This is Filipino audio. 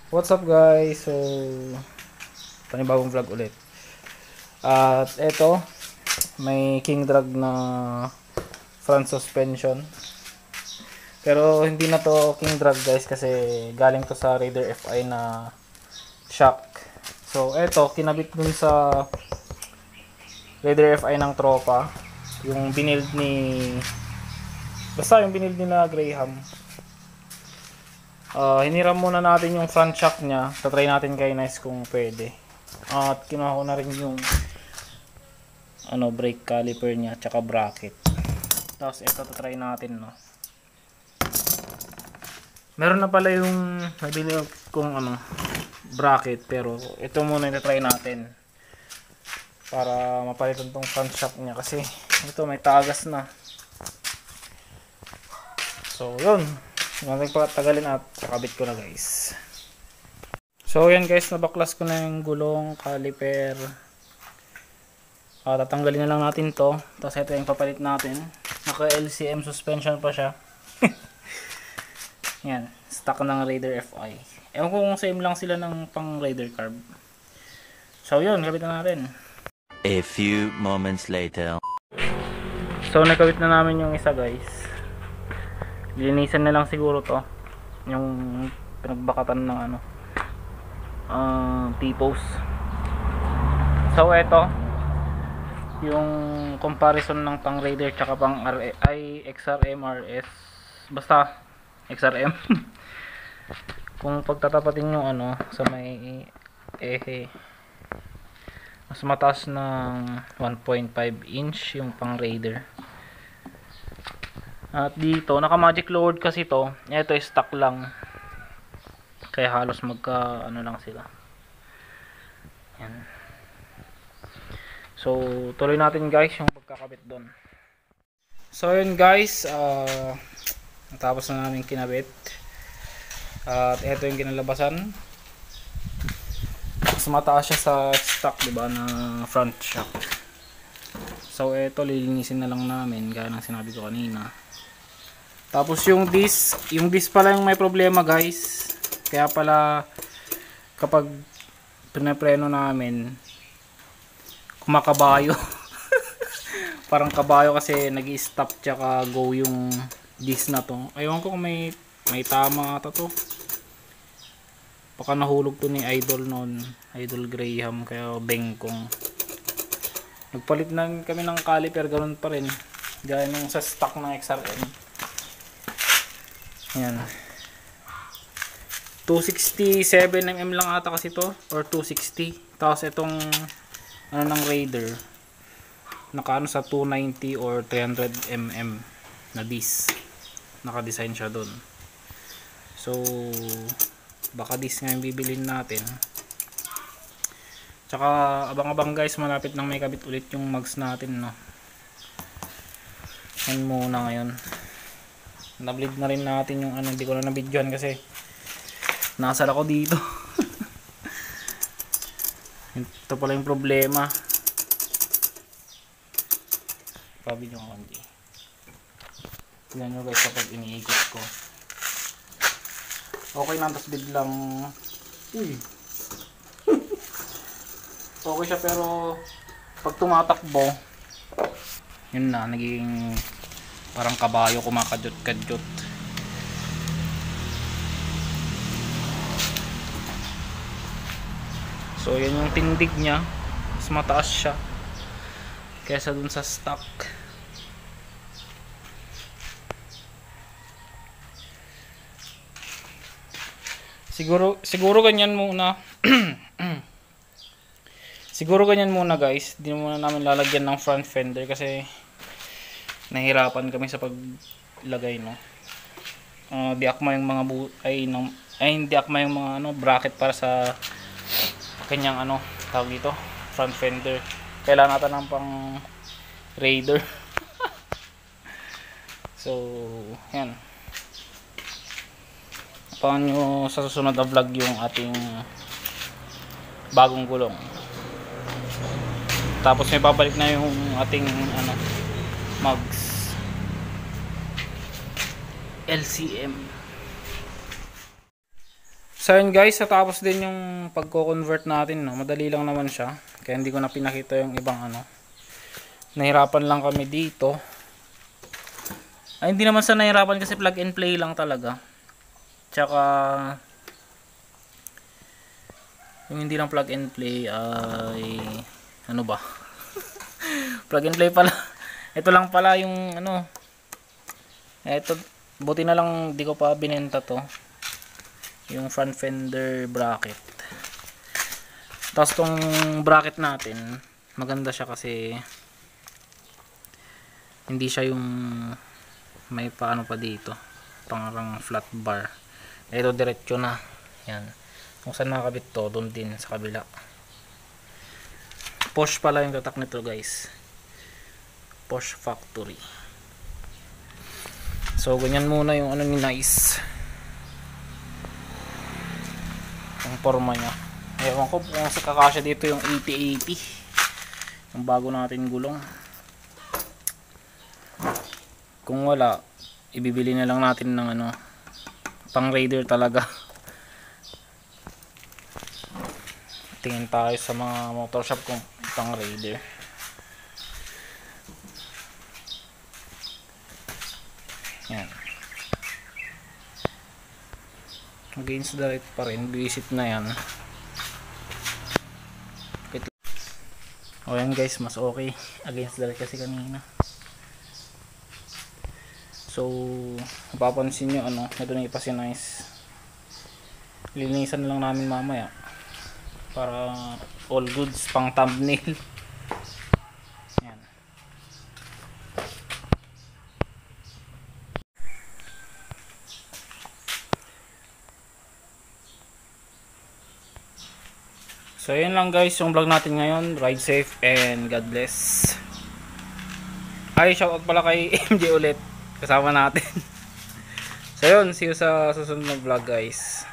What's up guys? So, panibagong vlog ulit. At eto, may king drag na front suspension. Pero hindi na to king drag guys kasi galing to sa Raider FI na shock. So eto, kinabit dun sa Raider FI ng tropa. Yung binild ni... Basta yung binild nila Graham. Hiniram muna natin yung front shock niya. Tatry natin kay Nice kung pwede. At kinuha ko na rin yung brake caliper niya tsaka bracket. Tapos ito tatry natin, no. Meron na pala yung nabili kong bracket, pero ito muna yung try natin para mapalitan tong front shock niya kasi ito may tagas na. So yun, nagpatagalin at kakabit ko na guys. So yan guys, nabaklas ko na yung gulong, caliper. Tatanggalin na lang natin to. Tapos ito yung papalit natin. Naka LCM suspension pa siya. Yan, stock ng Raider FI. Ewan ko kung same lang sila ng pang Raider carb. So yun, kabit na natin. A few moments later. So nakabit na namin yung isa guys. Linisan na lang siguro to. Yung pinagbakatan ng T-post. So eto, yung comparison ng pang Raider tsaka pang XRM RS. Basta XRM. Kung pagtatapatin yung sa may ehe, mas mataas ng 1.5 inch yung pang Raider. At dito naka magic lowered kasi to. Ito stock lang, kaya halos magka lang sila. Yan. So tuloy natin guys yung pagkakabit doon. So yun guys, natapos na namin kinabit. At ito yung kinalabasan. Mas mataas siya sa stock, diba, na front shock. So ito lilinisin na lang namin gaya ng sinabi ko kanina. Tapos yung disc pala yung may problema guys. Kaya pala kapag pinapreno namin kumakabayo. Parang kabayo kasi nag-i-stop tsaka go yung disc na to. Aywan ko kung may tama ata to. Baka nahulog to ni Idol noon, Idol Graham, kaya bengkong. Nagpalit na kami ng caliper, ganoon pa rin gaya nung sa stock ng XRM. Yan, 267mm lang ata kasi to, or 260. Tapos itong ng Raider naka sa 290 or 300mm na disc, naka-design siya doon. So baka disc nga yung bibilin natin. Tsaka abang-abang guys, malapit nang may kabit ulit yung mags natin, no. Yan muna ngayon. Na-bleed na rin natin yung hindi ko na nabidyohan kasi nasal ako dito. Ito pala yung problema. Pabidyo ko konti. Tignan nyo guys kapag iniikot ko. Okay na, tapos biglang okay siya, pero pag tumatakbo yun na, naging parang kabayo, kumakadyot-kadyot. So yan yung tindig niya, mas mataas siya kaysa dun sa stock. Siguro ganyan muna. Siguro ganyan muna guys. Di muna namin lalagyan ng front fender kasi nahirapan kami sa paglagay, no. Di akma yung mga hindi akma yung mga bracket para sa kanyang tawag dito, front fender. Kailangan natin ng pang Raider. So yan, abangan nyo sa susunod na vlog yung ating bagong gulong. Tapos may babalik na yung ating mags LCM. So yun guys, natapos din yung pagko-convert natin, no? Madali lang naman siya. Kaya hindi ko na pinakita yung ibang ano. Nahirapan lang kami dito. Ay, hindi naman sa nahirapan kasi plug and play lang talaga. Tsaka yung hindi lang plug and play ay ano ba? Plug and play pala. Ito lang pala yung ano. Ito, buti na lang di ko pa binenta to. Yung front fender bracket. Tapos tong bracket natin, maganda siya kasi hindi siya yung may paano pa dito, pangarang flat bar. Ito diretso na. Yan. Kung saan nakakabit to, doon din sa kabila. Porsche pala yung tatak nito guys. Porsche factory. So ganyan muna yung ano ni Nice. Yung forma niya. Ewan ko kung sa kakasya dito yung 8080. Yung bago natin gulong. Kung wala, ibibili na lang natin ng ano, pang Raider talaga. Tingin tayo sa mga motor shop kung pang Raider. Yan. Against the light pa rin, visit na yan. O yan guys, mas okay against the light kasi kanina. So mapapansin nyo ano, ito na ipasinize. Linisan na lang namin mamaya para all goods pang thumbnail. Yan. So yun lang guys yung vlog natin ngayon. Ride safe and God bless. Ay, shoutout pala kay MJ ulit kasama natin. So yun, see you sa susunod na vlog guys.